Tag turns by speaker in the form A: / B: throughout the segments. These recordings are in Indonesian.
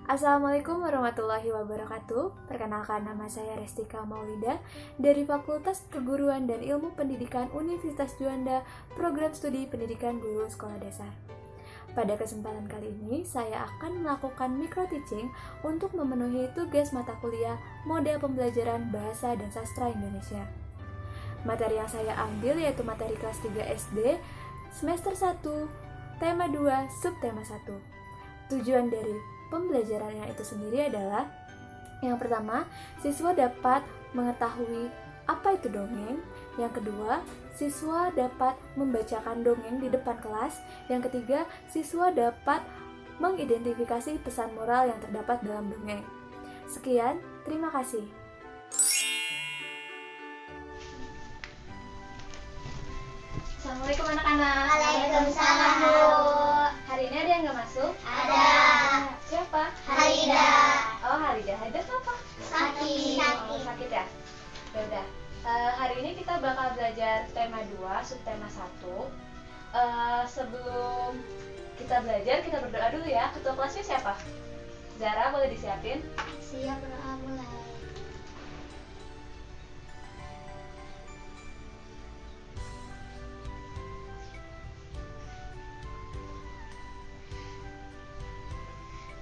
A: Assalamualaikum warahmatullahi wabarakatuh. Perkenalkan, nama saya Restika Maulida dari Fakultas Keguruan dan Ilmu Pendidikan Universitas Juanda, Program Studi Pendidikan Guru Sekolah Dasar. Pada kesempatan kali ini, saya akan melakukan micro teaching untuk memenuhi tugas mata kuliah model pembelajaran Bahasa dan Sastra Indonesia. Materi yang saya ambil yaitu materi kelas 3 SD, semester 1, tema 2, subtema 1. Tujuan dari pembelajarannya itu sendiri adalah yang pertama, siswa dapat mengetahui apa itu dongeng. Yang kedua, siswa dapat membacakan dongeng di depan kelas. Yang ketiga, siswa dapat mengidentifikasi pesan moral yang terdapat dalam dongeng. Sekian, terima kasih. Assalamualaikum anak-anak.
B: Waalaikumsalam, Bu.
A: Hari ini ada yang nggak masuk?
B: Ada.
A: Siapa?
B: Halida.
A: Oh, Halida. Halida apa?
B: Sakit.
A: Oh, sakit ya? Yaudah. Hari ini kita bakal belajar tema 2, subtema 1. Sebelum kita belajar, kita berdoa dulu ya. Ketua kelasnya siapa? Zara, boleh disiapin?
B: Siap, berdoa mulai.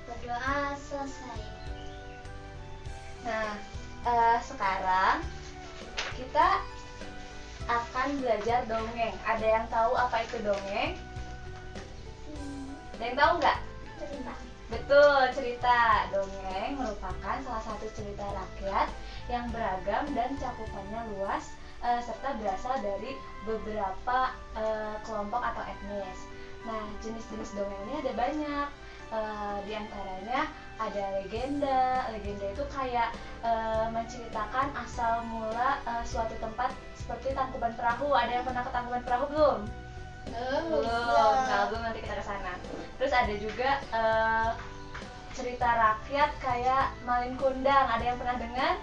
B: Berdoa selesai.
A: Nah, sekarang kita akan belajar dongeng. Ada yang tahu apa itu dongeng? Ada yang tahu nggak?
B: Cerita.
A: Betul, cerita. Dongeng merupakan salah satu cerita rakyat yang beragam dan cakupannya luas, serta berasal dari beberapa kelompok atau etnis. Nah, jenis-jenis dongeng ini ada banyak. Di antaranya ada legenda. Legenda itu kayak menceritakan asal mula suatu tempat, seperti Tangkuban Perahu. Ada yang pernah ke Tangkuban Perahu belum? Belum. Kalau belum nanti kita ke sana. Terus ada juga cerita rakyat kayak Malin Kundang. Ada yang pernah dengar?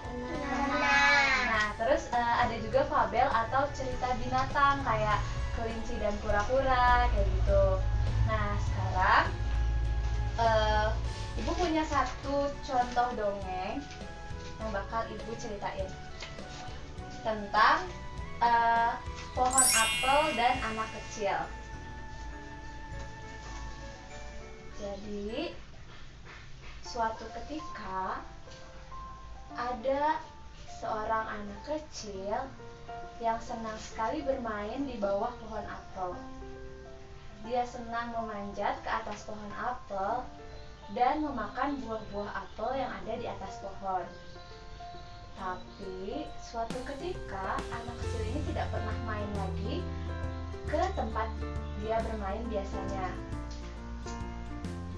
A: Nah, terus ada juga fabel atau cerita binatang kayak kelinci dan kura-kura kayak gitu. Nah, sekarang Ibu punya satu contoh dongeng yang bakal Ibu ceritain tentang pohon apel dan anak kecil. Jadi, suatu ketika ada seorang anak kecil yang senang sekali bermain di bawah pohon apel. Dia senang memanjat ke atas pohon apel dan memakan buah-buah apel yang ada di atas pohon. Tapi suatu ketika anak kecil ini tidak pernah main lagi ke tempat dia bermain biasanya.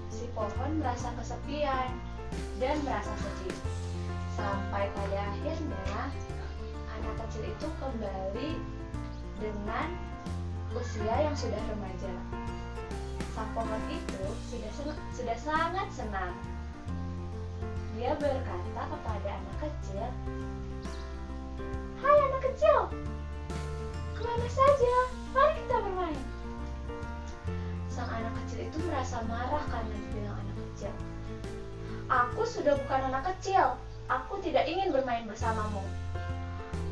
A: Si pohon merasa kesepian dan merasa sedih. Sampai pada akhirnya anak kecil itu kembali dengan usia yang sudah remaja. Sang pohon itu sudah sangat senang. Dia berkata kepada anak kecil, "Hai anak kecil, kemana saja? Mari kita bermain." Sang anak kecil itu merasa marah karena dibilang anak kecil. "Aku sudah bukan anak kecil. Aku tidak ingin bermain bersamamu.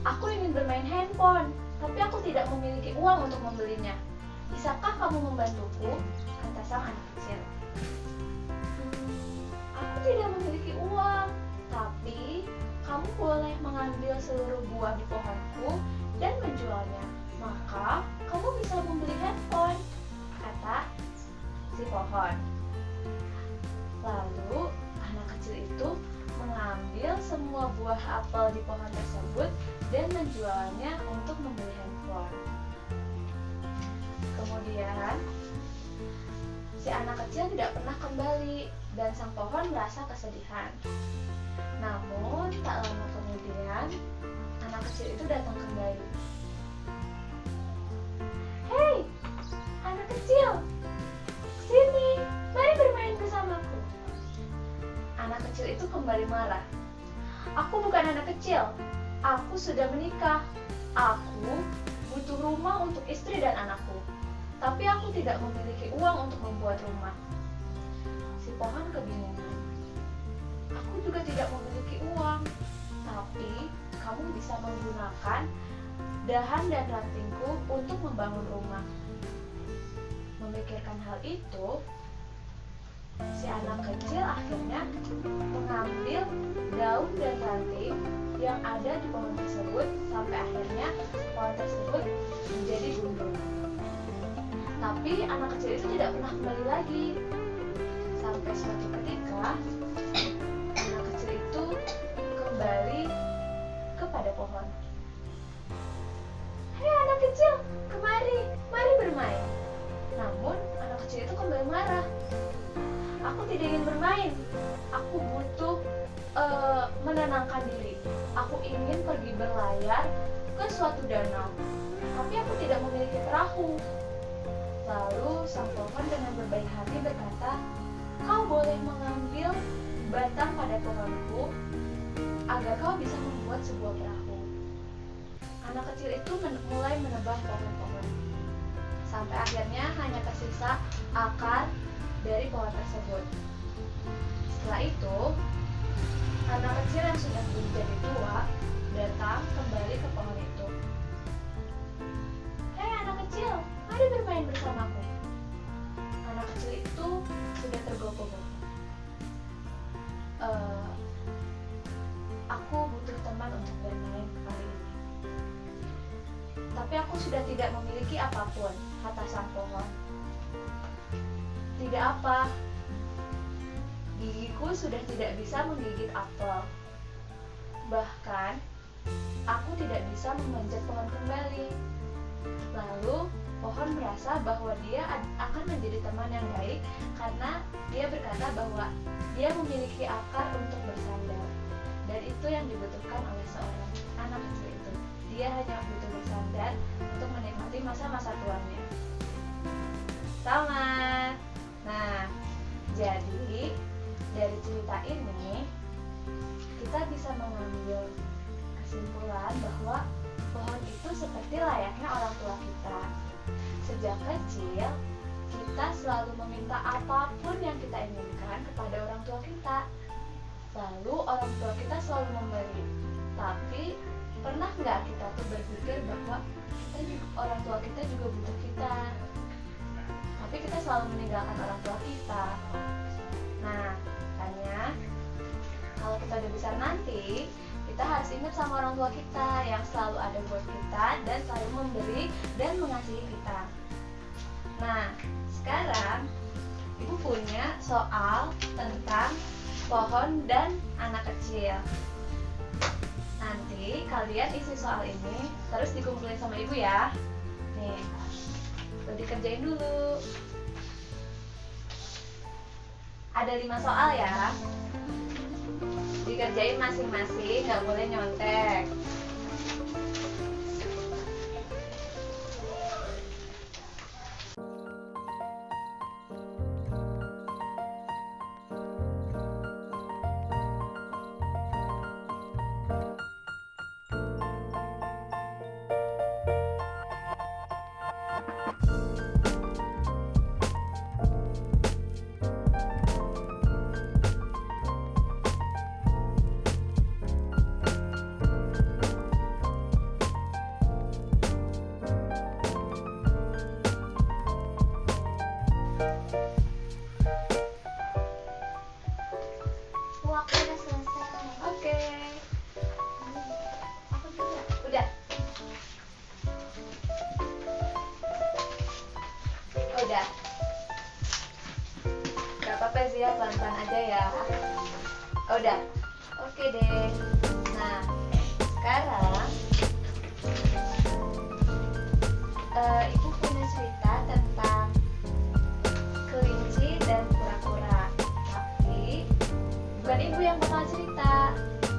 A: Aku ingin bermain handphone, tapi aku tidak memiliki uang untuk membelinya. Bisakah kamu membantuku?" kata sang anak kecil. "Aku tidak memiliki uang, tapi kamu boleh mengambil seluruh buah di pohonku dan menjualnya. Maka kamu bisa membeli handphone," kata si pohon. Lalu anak kecil itu mengambil semua buah apel di pohon tersebut dan menjualnya untuk membeli handphone. Kemudian si anak kecil tidak pernah kembali dan sang pohon merasa kesedihan. Namun tak lama kemudian anak kecil itu datang kembali. "Hei, anak kecil, sini, mari bermain bersamaku." Anak kecil itu kembali marah. "Aku bukan anak kecil. Aku sudah menikah. Aku butuh rumah untuk istri dan anakku. Tapi aku tidak memiliki uang untuk membuat rumah." Si pohon kebingungan.
C: juga tidak memiliki uang, tapi kamu bisa menggunakan dahan dan rantingku untuk membangun rumah. Memikirkan hal itu, si anak kecil akhirnya mengambil daun dan ranting yang ada di pohon tersebut sampai akhirnya pohon tersebut menjadi gundul. Tapi anak kecil itu tidak pernah kembali lagi. Sampai suatu ketika anak kecil itu kembali kepada pohon. "Hei anak kecil, mari bermain." Namun anak kecil itu kembali marah. "Aku tidak ingin bermain. Aku butuh menenangkan diri. Aku ingin pergi berlayar ke suatu danau. Tapi aku tidak memiliki perahu." Lalu sang pohon dengan berbaik hati berkata, "Kau boleh mengambil batang pada pohonku agar kau bisa membuat sebuah perahu." Anak kecil itu mulai menebang pohon-pohon. Sampai akhirnya hanya tersisa akar dari pohon tersebut. Setelah itu, anak kecil yang sudah menjadi tua datang kembali ke pohon itu. "Hei anak kecil, mari bermain bersamaku." Anak kecil itu sudah tergopoh-gopoh. "Aku butuh teman untuk bermain kali ini. Tapi aku sudah tidak memiliki apapun," kata sang pohon. "Tidak apa, gigiku sudah tidak bisa menggigit apel. Bahkan, aku tidak bisa memanjat pohon kembali." Lalu, pohon merasa bahwa dia akan menjadi teman yang baik karena dia berkata bahwa dia memiliki akar untuk bersandar. Dan itu yang dibutuhkan oleh seorang anak kecil itu. Dia hanya butuh bersandar untuk menikmati masa-masa tuanya. Tamat. Nah, jadi dari cerita ini kita bisa mengambil kesimpulan bahwa pohon itu seperti layaknya orang tua kita. Sejak kecil, kita selalu meminta apapun yang kita inginkan kepada orang tua kita. Lalu orang tua kita selalu memberi. Tapi pernah nggak kita tuh berpikir bahwa orang tua kita juga butuh kita? Tapi kita selalu meninggalkan orang tua kita. Nah, makanya kalau kita udah besar nanti, kita harus ingat sama orang tua kita yang selalu ada buat kita dan selalu memberi dan mengasihi kita. Nah, sekarang Ibu punya soal tentang pohon dan anak kecil. Nanti kalian isi soal ini terus dikumpulin sama Ibu ya. Nih, udah dikerjain dulu. Ada 5 soal ya. Dikerjain masing-masing, gak boleh nyontek.
B: Waktu udah selesai.
C: Oke.
B: Aku juga.
C: Udah. Udah. Gak apa-apa sih ya, pelan-pelan aja ya. Udah. Oke deh. Nah, sekarang Ibu punya cerita tentang kelinci dan kura-kura. Tapi bukan Ibu yang bakal cerita.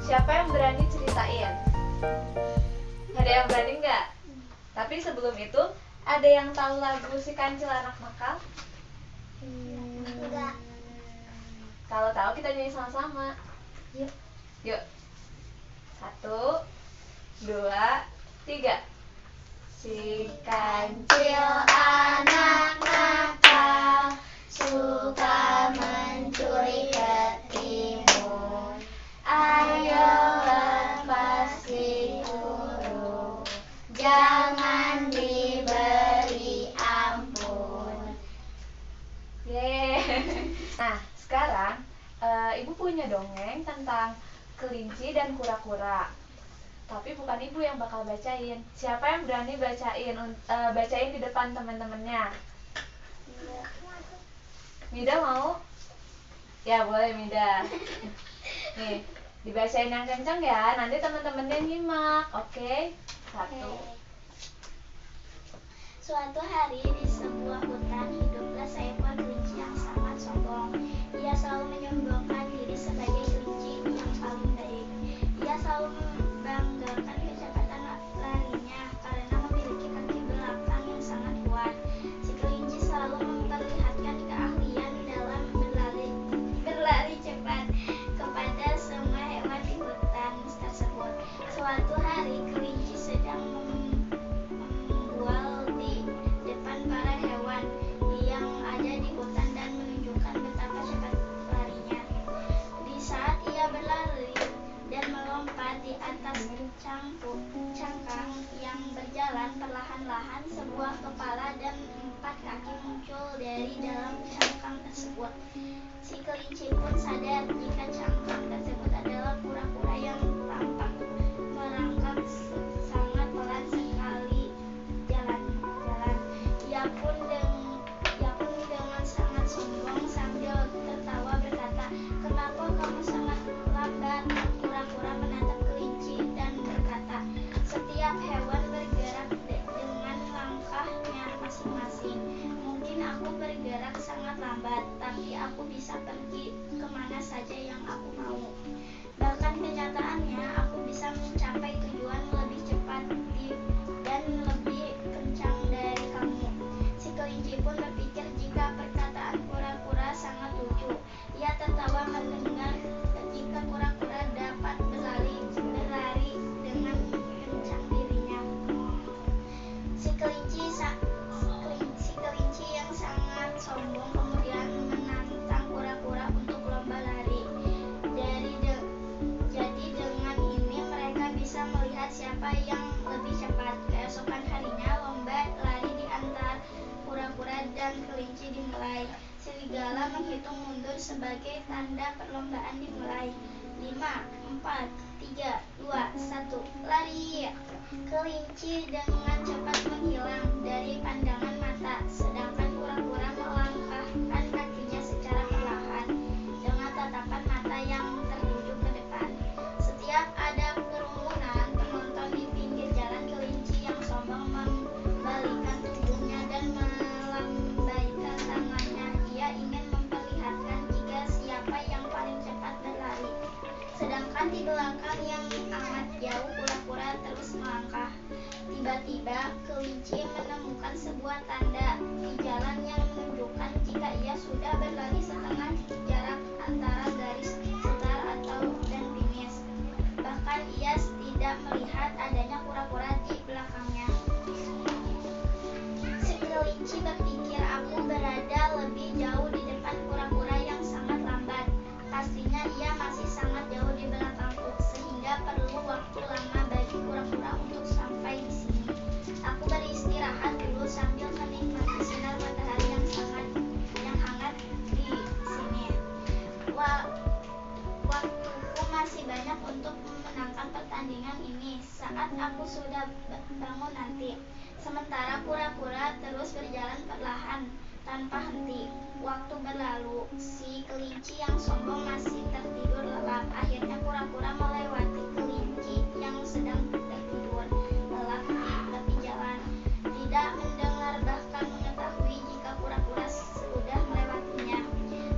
C: Siapa yang berani ceritain? Ada yang berani nggak? Tapi sebelum itu, ada yang tahu lagu Si Kancil Anak Nakal?
B: Enggak.
C: Kalau tahu kita nyanyi sama-sama.
B: Yuk.
C: Yuk. 1, 2, 3. Si kancil anak nakal suka mencuri ketimun, Ibu punya dongeng tentang kelinci dan kura-kura. Tapi bukan Ibu yang bakal bacain. Siapa yang berani bacain di depan teman-temannya? Mida mau? Ya boleh Mida. Nih, dibacain yang kencang ya. Nanti teman-temannya nyimak. Oke? 1.
B: Suatu hari di sebuah hutan hiduplah seekor kelinci yang sangat sombong. Ia selalu menyombongkan diri sebagai kelinci yang paling baik. Ia selalu membanggakan kecepatan larinya karena memiliki kaki belakang yang sangat kuat. Si kelinci selalu memperlihatkan keahlian dalam berlari cepat kepada semua hewan di hutan tersebut. Suatu hari kelinci sedang membual di depan para hewan yang ada di hutan dan menunjukkan betapa cepat larinya. Di saat ia berlari dan melompat di atas cangkang yang berjalan perlahan-lahan, sebuah kepala dan 4 kaki muncul dari dalam cangkang tersebut. Si kelinci pun sadar jika cangkang tersebut adalah kura-kura yang tampak merangkak sangat pelan sekali jalan. Ia pun dengan sangat sombong sambil tertawa berkata, "Kenapa kamu sangat lambat?" Kura-kura menatap kelinci dan berkata, "Setiap hewan bergerak dengan langkahnya masing-masing. Mungkin aku bergerak sangat lambat, tapi aku bisa pergi kemana saja yang aku mau. Bahkan kenyataannya aku bisa mencapai tujuan lebih cepat dan lebih kencang dari kamu." Si kelinci pun berpikir jika perkataan kura-kura sangat lucu. Ia tertawa mendengar jika kura-kura dapat berlari dengan kencang dirinya. Si kelinci yang sangat sombong kemudian menantang kura-kura untuk lomba lari. Jadi dengan ini mereka bisa melihat siapa yang lebih cepat. Keesokan harinya lomba lari di antara kura-kura dan kelinci dimulai. Serigala menghitung mundur sebagai tanda perlombaan dimulai. 5, 4, 3, 2, 1, lari! Kelinci dengan cepat menghilang dari pandangan mata, sedangkan kura-kura melangkahkan kakinya secara perlahan dengan tatapan mata yang tertuju ke depan. Setiap ada kerumunan penonton di pinggir jalan, kelinci yang sombong membalikkan tubuhnya dan melambaikan tangannya. Ia ingin memperlihatkan jika siapa yang paling cepat berlari. Sedangkan di belakang yang amat jauh, kura-kura terus melangkah. Tiba-tiba kelinci menemukan sebuah tanda di jalan yang menunjukkan jika ia sudah berlari setengah jarak antara garis start dan finish. Bahkan ia tidak melihat adanya kura-kura di belakangnya. Si kelinci berpikir, "Aku berada lebih jauh di depan kura-kura yang sangat lambat. Pastinya ia masih sangat jauh di belakangku, sehingga perlu waktu lama bagi kura-kura untuk sampai di sini. Aku beristirahat dulu sambil menikmati sinar matahari yang hangat di sini. Waktuku masih banyak untuk memenangkan pertandingan ini saat aku sudah bangun nanti." Sementara kura-kura terus berjalan perlahan tanpa henti. Waktu berlalu, si kelinci yang sombong masih tertidur lelap. Akhirnya kura-kura melewati kelinci yang sedang tertidur lelap di tepi jalan. Tidak mendengar bahkan mengetahui jika kura-kura sudah melewatinya.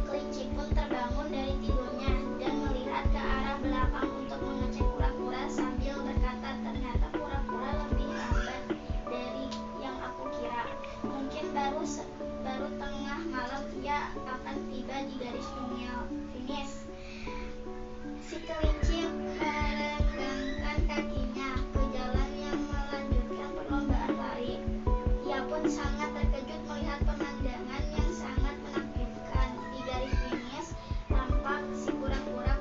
B: Kelinci pun terbangun dari tidurnya dan melihat ke arah belakang untuk mengecek kura-kura sambil berkata, "Ternyata kura-kura lebih lambat dari yang aku kira. Mungkin baru tengah malam ia akan tiba di garis finish." Si kelinci merenggangkan kakinya ke jalan yang melanjutkan perlombaan lari. Ia pun sangat terkejut melihat pemandangan yang sangat menakjubkan. Di garis finish tampak si kura-kura.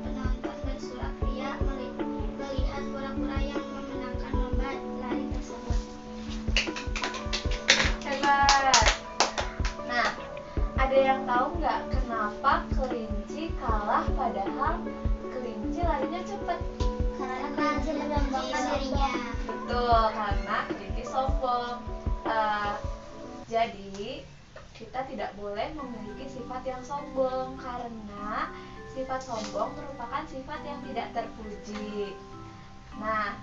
B: Penonton bersorak-ria melihat kura-kura yang memenangkan lomba lari tersebut.
C: Hebat. Nah, ada yang tahu nggak kenapa kelinci salah padahal kelinci larinya cepat.
B: Karena kelinci membanggakan dirinya.
C: Betul, karena kelinci sombong. Jadi kita tidak boleh memiliki sifat yang sombong karena sifat sombong merupakan sifat yang tidak terpuji. Nah,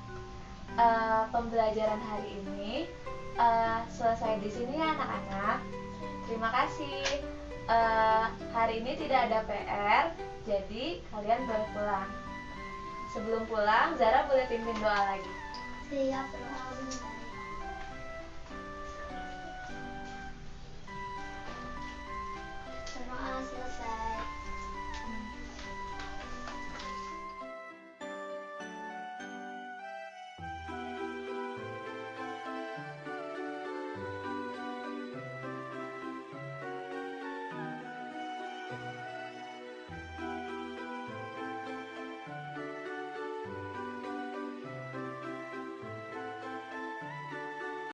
C: pembelajaran hari ini selesai di sini ya anak-anak. Terima kasih. Hari ini tidak ada PR, jadi kalian boleh pulang. Sebelum pulang, Zara boleh pimpin doa lagi.
B: Siap, doa.